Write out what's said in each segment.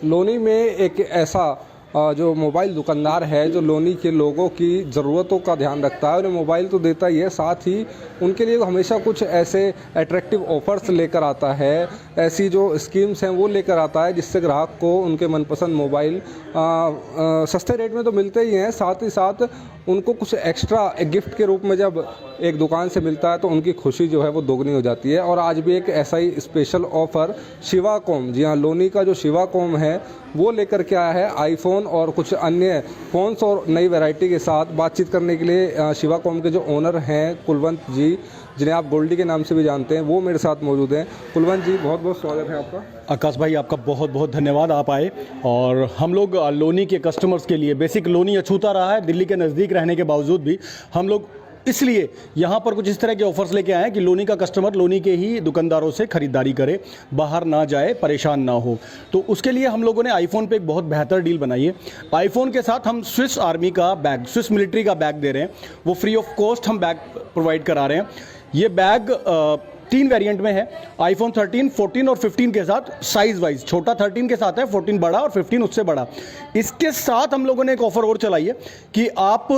लोनी में एक ऐसा जो मोबाइल दुकानदार है जो लोनी के लोगों की ज़रूरतों का ध्यान रखता है, उन्हें मोबाइल तो देता ही है, साथ ही उनके लिए हमेशा कुछ ऐसे अट्रैक्टिव ऑफर्स लेकर आता है, ऐसी जो स्कीम्स हैं वो लेकर आता है जिससे ग्राहक को उनके मनपसंद मोबाइल सस्ते रेट में तो मिलते ही हैं, साथ ही साथ उनको कुछ एक्स्ट्रा एक गिफ्ट के रूप में जब एक दुकान से मिलता है तो उनकी खुशी जो है वो दोगुनी हो जाती है। और आज भी एक ऐसा ही स्पेशल ऑफ़र शिवाकॉम, जी हाँ, लोनी का जो शिवाकॉम है वो लेकर के आया है आईफोन और कुछ अन्य फ़ोन्स और नई वैरायटी के साथ। बातचीत करने के लिए शिवाकॉम के जो ओनर हैं कुलवंत जी, जिन्हें आप गोल्डी के नाम से भी जानते हैं, वो मेरे साथ मौजूद हैं। कुलवंत जी, बहुत बहुत स्वागत है आपका। आकाश भाई, आपका बहुत बहुत धन्यवाद, आप आए। और हम लोग लोनी के कस्टमर्स के लिए, बेसिक लोनी अछूता रहा है दिल्ली के नज़दीक रहने के बावजूद भी, हम लोग इसलिए यहाँ पर कुछ इस तरह के ऑफर्स लेके आए हैं कि लोनी का कस्टमर लोनी के ही दुकानदारों से खरीदारी करे, बाहर ना जाए, परेशान ना हो। तो उसके लिए हम लोगों ने आईफोन पे एक बहुत बेहतर डील बनाई है। आईफोन के साथ हम स्विस आर्मी का बैग, स्विस मिलिट्री का बैग दे रहे हैं, वो फ्री ऑफ कॉस्ट हम बैग प्रोवाइड करा रहे हैं। ये बैग 3 वेरिएंट में है, आईफोन 13, 14 और 15 के साथ, साइज वाइज। छोटा 13 के साथ है, 14 बड़ा और 15 उससे बड़ा। इसके साथ हम लोगों ने एक ऑफर और चलाई है कि आप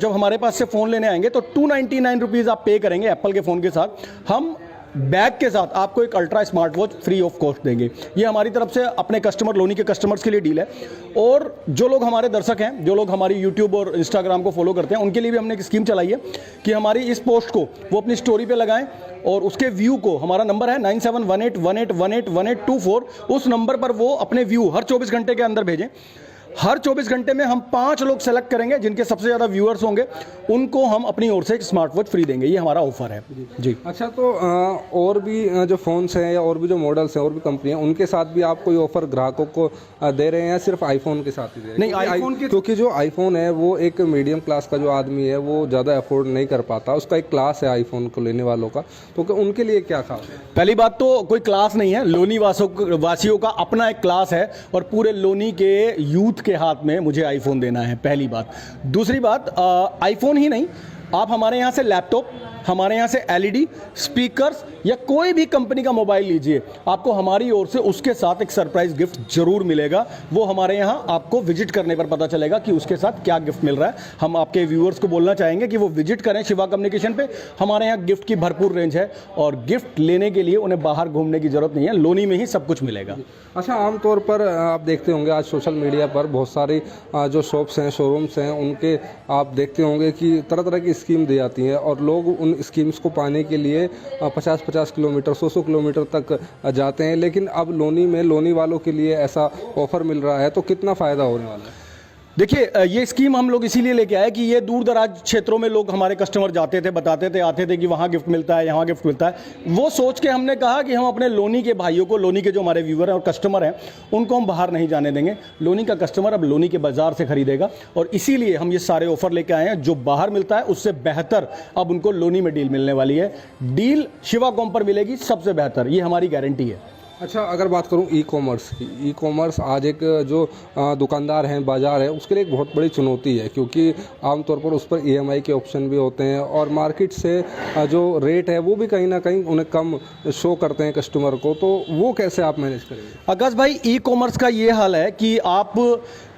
जब हमारे पास से फ़ोन लेने आएंगे तो 299 रुपीज़ आप पे करेंगे एप्पल के फ़ोन के साथ, हम बैग के साथ आपको एक ultra smart watch free of cost देंगे। ये हमारी तरफ से अपने कस्टमर, लोनी के कस्टमर्स के लिए डील है। और जो लोग हमारे दर्शक हैं, जो लोग हमारी यूट्यूब और इंस्टाग्राम को फॉलो करते हैं, उनके लिए भी हमने एक स्कीम चलाई है कि हमारी इस पोस्ट को वो अपनी स्टोरी पे लगाएं और उसके व्यू को, हमारा नंबर है 9718181824, उस नंबर पर वो अपने व्यू हर 24 घंटे के अंदर भेजें। हर 24 घंटे में हम 5 लोग सेलेक्ट करेंगे जिनके सबसे ज़्यादा व्यूअर्स होंगे, उनको हम अपनी ओर से एक स्मार्ट वॉच फ्री देंगे। ये हमारा ऑफर है जी। अच्छा, तो और भी जो फ़ोन्स हैं या और भी जो मॉडल्स हैं और भी कंपनियां, उनके साथ भी आप कोई ऑफर ग्राहकों को दे रहे हैं या सिर्फ आईफोन के साथ ही दे रहे हैं? नहीं, आईफोन के, क्योंकि जो आईफोन है वो एक मीडियम क्लास का जो आदमी है वो ज़्यादा अफोर्ड नहीं कर पाता, उसका एक क्लास है आईफोन को लेने वालों का, तो उनके लिए क्या खास है? पहली बात तो कोई क्लास नहीं है, लोनी वासियों का अपना एक क्लास है और पूरे लोनी के यूथ के हाथ में मुझे आईफोन देना है, पहली बात। दूसरी बात, आईफोन ही नहीं, आप हमारे यहाँ से लैपटॉप, हमारे यहाँ से एलईडी स्पीकर्स या कोई भी कंपनी का मोबाइल लीजिए, आपको हमारी ओर से उसके साथ एक सरप्राइज गिफ्ट जरूर मिलेगा। वो हमारे यहाँ आपको विजिट करने पर पता चलेगा कि उसके साथ क्या गिफ्ट मिल रहा है। हम आपके व्यूअर्स को बोलना चाहेंगे कि वो विजिट करें शिवा कम्युनिकेशन पे। हमारे यहाँ गिफ्ट की भरपूर रेंज है और गिफ्ट लेने के लिए उन्हें बाहर घूमने की जरूरत नहीं है, लोनी में ही सब कुछ मिलेगा। अच्छा, आमतौर पर आप देखते होंगे आज सोशल मीडिया पर बहुत सारी जो शॉप्स हैं, शोरूम्स हैं, उनके आप देखते होंगे कि तरह तरह की स्कीम दी जाती है और लोग उन स्कीम्स को पाने के लिए 50-50 किलोमीटर, 100-100 किलोमीटर तक जाते हैं। लेकिन अब लोनी में लोनी वालों के लिए ऐसा ऑफर मिल रहा है, तो कितना फ़ायदा होने वाला है? देखिए, ये स्कीम हम लोग इसीलिए लेके आए कि ये दूर दराज क्षेत्रों में लोग, हमारे कस्टमर जाते थे, बताते थे, आते थे कि वहाँ गिफ्ट मिलता है, यहाँ गिफ्ट मिलता है। वो सोच के हमने कहा कि हम अपने लोनी के भाइयों को, लोनी के जो हमारे व्यूअर हैं और कस्टमर हैं, उनको हम बाहर नहीं जाने देंगे। लोनी का कस्टमर अब लोनी के बाजार से खरीदेगा और इसीलिए हम ये सारे ऑफर लेके आए हैं। जो बाहर मिलता है उससे बेहतर अब उनको लोनी में डील मिलने वाली है। डील शिवाकॉम पर मिलेगी सबसे बेहतर, ये हमारी गारंटी है। अच्छा, अगर बात करूं ई कॉमर्स की, ई कॉमर्स आज एक जो दुकानदार हैं, बाज़ार है, उसके लिए एक बहुत बड़ी चुनौती है, क्योंकि आमतौर पर उस पर ईएमआई के ऑप्शन भी होते हैं और मार्केट से जो रेट है वो भी कहीं ना कहीं उन्हें कम शो करते हैं कस्टमर को, तो वो कैसे आप मैनेज करेंगे? आकाश भाई, ई कॉमर्स का ये हाल है कि आप,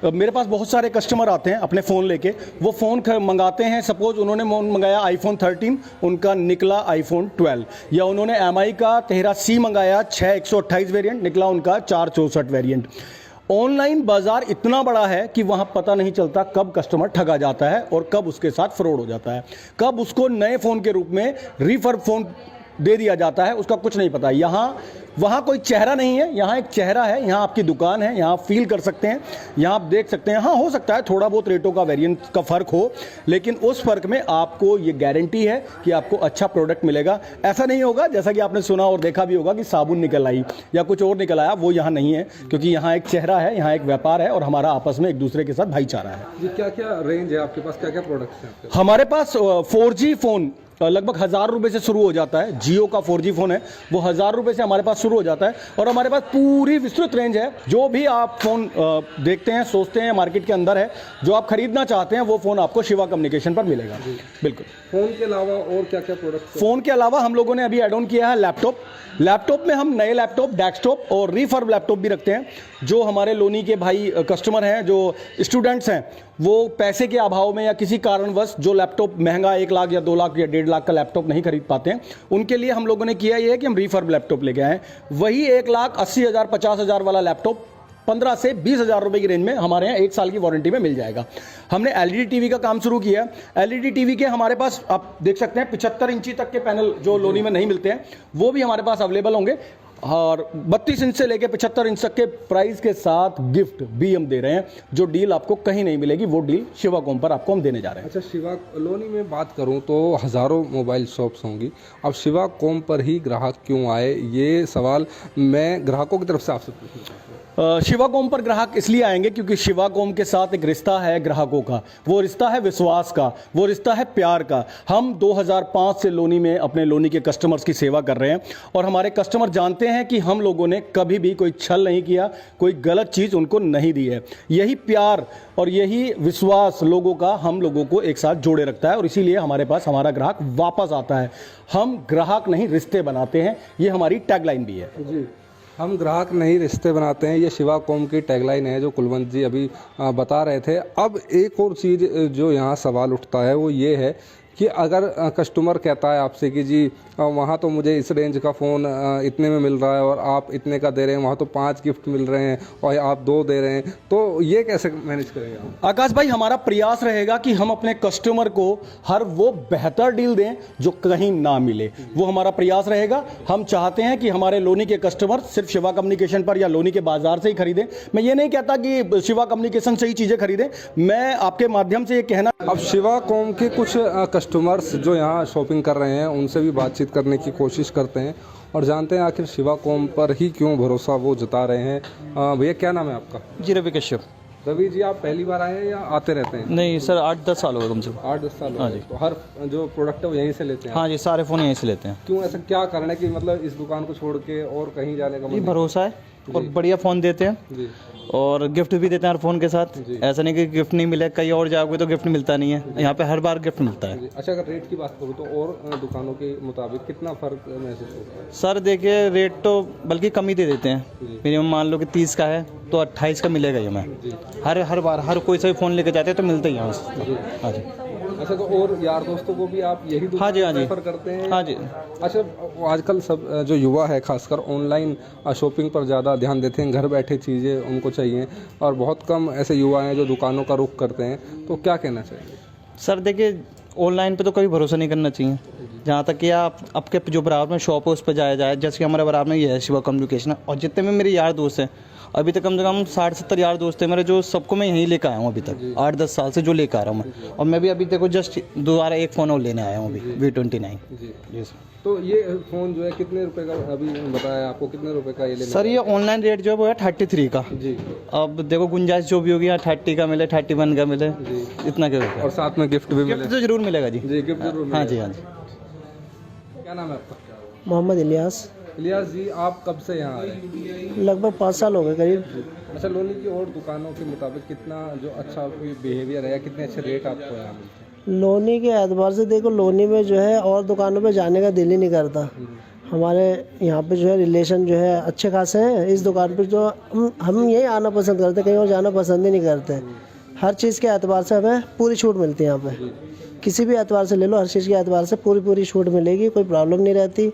मेरे पास बहुत सारे कस्टमर आते हैं अपने फ़ोन लेके, वो फ़ोन मंगाते हैं, सपोज उन्होंने मंगाया आईफोन 13, उनका निकला आईफोन 12, या उन्होंने एमआई का 13C मंगाया 6/128 वेरिएंट, निकला उनका 4/64 वेरिएंट। ऑनलाइन बाजार इतना बड़ा है कि वहां पता नहीं चलता कब कस्टमर ठगा जाता है और कब उसके साथ फ्रॉड हो जाता है, कब उसको नए फ़ोन के रूप में रिफर्ब फ़ोन दे दिया जाता है, उसका कुछ नहीं पता। यहाँ वहाँ कोई चेहरा नहीं है, यहाँ एक चेहरा है, यहाँ आपकी दुकान है, यहाँ आप फील कर सकते हैं, यहाँ आप देख सकते हैं। हाँ, हो सकता है थोड़ा बहुत रेटों का वेरिएंट का फ़र्क हो, लेकिन उस फ़र्क में आपको ये गारंटी है कि आपको अच्छा प्रोडक्ट मिलेगा। ऐसा नहीं होगा जैसा कि आपने सुना और देखा भी होगा कि साबुन निकल आई या कुछ और निकल आया, वो यहाँ नहीं है, क्योंकि यहाँ एक चेहरा है, यहाँ एक व्यापार है और हमारा आपस में एक दूसरे के साथ भाईचारा है। जी, क्या क्या रेंज है आपके पास, क्या क्या प्रोडक्ट्स हैं आपके पास? हमारे पास 4G फ़ोन लगभग 1000 रुपये से शुरू हो जाता है। जियो का 4G फ़ोन है, वो 1000 रुपये से हमारे पास शुरू हो जाता है और हमारे पास पूरी विस्तृत रेंज है। जो भी आप फ़ोन देखते हैं, सोचते हैं, मार्केट के अंदर है, जो आप खरीदना चाहते हैं, वो फ़ोन आपको शिवा कम्युनिकेशन पर मिलेगा। बिल्कुल। फ़ोन के अलावा और क्या क्या प्रोडक्ट? फ़ोन के अलावा हम लोगों ने अभी ऐड ऑन किया है लैपटॉप में हम नए लैपटॉप, डेस्कटॉप और रिफर्ब लैपटॉप भी रखते हैं। जो हमारे लोनी के भाई कस्टमर हैं, जो स्टूडेंट्स हैं, वो पैसे के अभाव में या किसी कारणवश जो लैपटॉप महंगा 1 लाख या 2 लाख या 1.5 लाख का लैपटॉप नहीं खरीद पाते हैं, उनके लिए हम लोगों ने किया ये है कि हम रिफर्ब लैपटॉप लेके आए हैं। वही 1,80,000 50,000 वाला लैपटॉप 15 से 20,000 रुपए की रेंज में हमारे यहाँ 1 साल की वारंटी में मिल जाएगा। हमने एलईडी टीवी का काम शुरू किया है। एलईडी टीवी के हमारे पास आप देख सकते हैं 75 इंची तक के पैनल जो लोनी में नहीं मिलते हैं, वो भी हमारे पास अवेलेबल होंगे। और 32 इंच से लेकर 75 इंच तक के प्राइस के साथ गिफ्ट भी हम दे रहे हैं। जो डील आपको कहीं नहीं मिलेगी, वो डील शिवाकॉम पर आपको हम देने जा रहे हैं। अच्छा, शिवा लोनी में बात करूं तो हज़ारों मोबाइल शॉप्स होंगी, अब शिवाकॉम पर ही ग्राहक क्यों आए, ये सवाल मैं ग्राहकों की तरफ से आपसे पूछना चाहता हूं। शिवाकॉम पर ग्राहक इसलिए आएंगे क्योंकि शिवाकॉम के साथ एक रिश्ता है ग्राहकों का। वो रिश्ता है विश्वास का, वो रिश्ता है प्यार का। हम 2005 से लोनी में अपने लोनी के कस्टमर्स की सेवा कर रहे हैं और हमारे कस्टमर जानते हैं कि हम लोगों ने कभी भी कोई छल नहीं किया, कोई गलत चीज़ उनको नहीं दी है। यही प्यार और यही विश्वास लोगों का हम लोगों को एक साथ जोड़े रखता है और इसीलिए हमारे पास हमारा ग्राहक वापस आता है। हम ग्राहक नहीं, रिश्ते बनाते हैं, ये हमारी टैगलाइन भी है। जी, हम ग्राहक नहीं रिश्ते बनाते हैं, ये शिवाकॉम की टैगलाइन है जो कुलवंत जी अभी बता रहे थे। अब एक और चीज़ जो यहाँ सवाल उठता है वो ये है कि अगर कस्टमर कहता है आपसे कि जी वहाँ तो मुझे इस रेंज का फ़ोन इतने में मिल रहा है और आप इतने का दे रहे हैं, वहाँ तो 5 गिफ्ट मिल रहे हैं और आप 2 दे रहे हैं, तो ये कैसे मैनेज करेंगे आप? आकाश भाई, हमारा प्रयास रहेगा कि हम अपने कस्टमर को हर वो बेहतर डील दें जो कहीं ना मिले, वो हमारा प्रयास रहेगा। हम चाहते हैं कि हमारे लोनी के कस्टमर सिर्फ शिवा कम्युनिकेशन पर या लोनी के बाजार से ही खरीदें। मैं ये नहीं कहता कि शिवा कम्युनिकेशन से ही चीज़ें खरीदें, मैं आपके माध्यम से ये कहना। अब शिवाकॉम के कुछ कस्टमर्स जो यहाँ शॉपिंग कर रहे हैं उनसे भी बातचीत करने की कोशिश करते हैं और जानते हैं आखिर शिवाकॉम पर ही क्यों भरोसा वो जता रहे हैं। भैया, क्या नाम है आपका? जी, रवि कश्यप। रवि जी, आप पहली बार आए हैं या आते रहते हैं? नहीं सर, 8-10 साल हो गए कम से कम। 8-10 साल हो हाँ गए। जी। तो हर जो प्रोडक्ट है वो यहीं से लेते हैं? हाँ जी, सारे फ़ोन यहीं से लेते हैं। क्यों, ऐसा क्या कारण है कि मतलब इस दुकान को छोड़ के और कहीं जाने का मन जी, नहीं? भरोसा है और बढ़िया फ़ोन देते हैं जी और गिफ्ट भी देते हैं हर फ़ोन के साथ। ऐसा नहीं कि गिफ्ट नहीं मिले, कहीं और जाओगे तो गिफ्ट मिलता नहीं है, यहाँ पे हर बार गिफ्ट मिलता है। जी। अच्छा, अगर रेट की बात करूँ तो और दुकानों के मुताबिक कितना फ़र्क महसूस होता है? सर देखिए, रेट तो बल्कि कम ही दे देते हैं। मिनिमम मान लो कि 30 का है तो 28 का मिलेगा ही हमें। हर बार हर कोई सा भी फ़ोन लेके जाते हैं तो मिलता ही है उससे। हाँ जी। अच्छा, तो और यार दोस्तों को भी आप यही दुकान हाँ जी, हाँ जी। प्रेफर करते हैं? हाँ जी। अच्छा, आजकल सब जो युवा है खासकर ऑनलाइन शॉपिंग पर ज़्यादा ध्यान देते हैं, घर बैठे चीज़ें उनको चाहिए और बहुत कम ऐसे युवा हैं जो दुकानों का रुख करते हैं, तो क्या कहना चाहिए? सर देखिए, ऑनलाइन पे तो कभी भरोसा नहीं करना चाहिए। जहाँ तक कि आप आपके जो बराबर में शॉप है उस पर जाया जाए, जैसे कि हमारे बराबर में ये है शिवा कम्युनिकेशन, और जितने भी मेरे यार दोस्त हैं, अभी तक कम से कम 60-70 यार दोस्त हैं मेरे, जो सबको मैं यहीं लेकर आया हूँ अभी तक 8-10 साल से जो लेकर आ रहा हूँ मैं। और मैं भी अभी देखो जस्ट दोबारा एक फ़ोन और लेने आया हूँ अभी, V29। जी सर। तो ये फ़ोन जो है कितने रुपए का, अभी बताया आपको कितने रुपए का ये लेना? सर ये ऑनलाइन रेट जो है वो है 33 का। जी। अब देखो गुंजाइश जो भी होगी, 30 का मिले, 31 का मिले, इतना क्या और साथ में गिफ्ट भी मिले? गिफ्ट तो जरूर मिलेगा जी। जी, गिफ्ट जरूर हाँ मिलेगा। जी, हाँ जी। क्या नाम है आपका? मोहम्मद इलियास। इलियास जी, आप कब से यहाँ आ रहे हैं? लगभग 5 साल हो गए करीब। अच्छा, लोनी की और दुकानों के मुताबिक कितना जो अच्छा बिहेवियर है या कितने अच्छे रेट आपको यहाँ मिलते हैं? लोनी के एतबार से देखो, लोनी में जो है और दुकानों पे जाने का दिल ही नहीं करता। हमारे यहाँ पे जो है रिलेशन जो है अच्छे खासे हैं। इस दुकान पे जो हम यहीं आना पसंद करते, कहीं और जाना पसंद ही नहीं करते। हर चीज़ के एतबार से हमें पूरी छूट मिलती है यहाँ पे। किसी भी एतबार से ले लो, हर चीज़ के एतबार से पूरी छूट मिलेगी, कोई प्रॉब्लम नहीं रहती।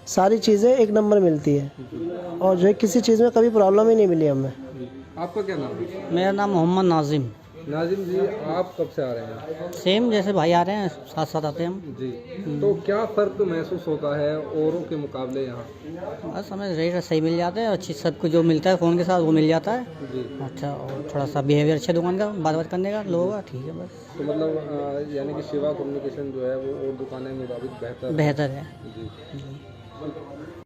सारी चीज़ें एक नंबर मिलती है और जो है किसी चीज़ में कभी प्रॉब्लम ही नहीं मिली हमें। आपका क्या नाम है? मेरा नाम मोहम्मद नाजिम। नाजिम जी, आप कब से आ रहे हैं? सेम जैसे भाई आ रहे हैं, साथ साथ आते हैं हम। जी। तो क्या फ़र्क महसूस होता है औरों के मुकाबले यहाँ? बस हमें रेट सही मिल जाता है, अच्छी सबको जो मिलता है फ़ोन के साथ वो मिल जाता है। जी। अच्छा, और थोड़ा सा बिहेवियर अच्छा दुकान का, बात करने का लोगों का, ठीक है बस। तो मतलब यानी कि शिवा कम्युनिकेशन जो है वो और दुकानें मुताबिक बेहतर बेहतर है। जी।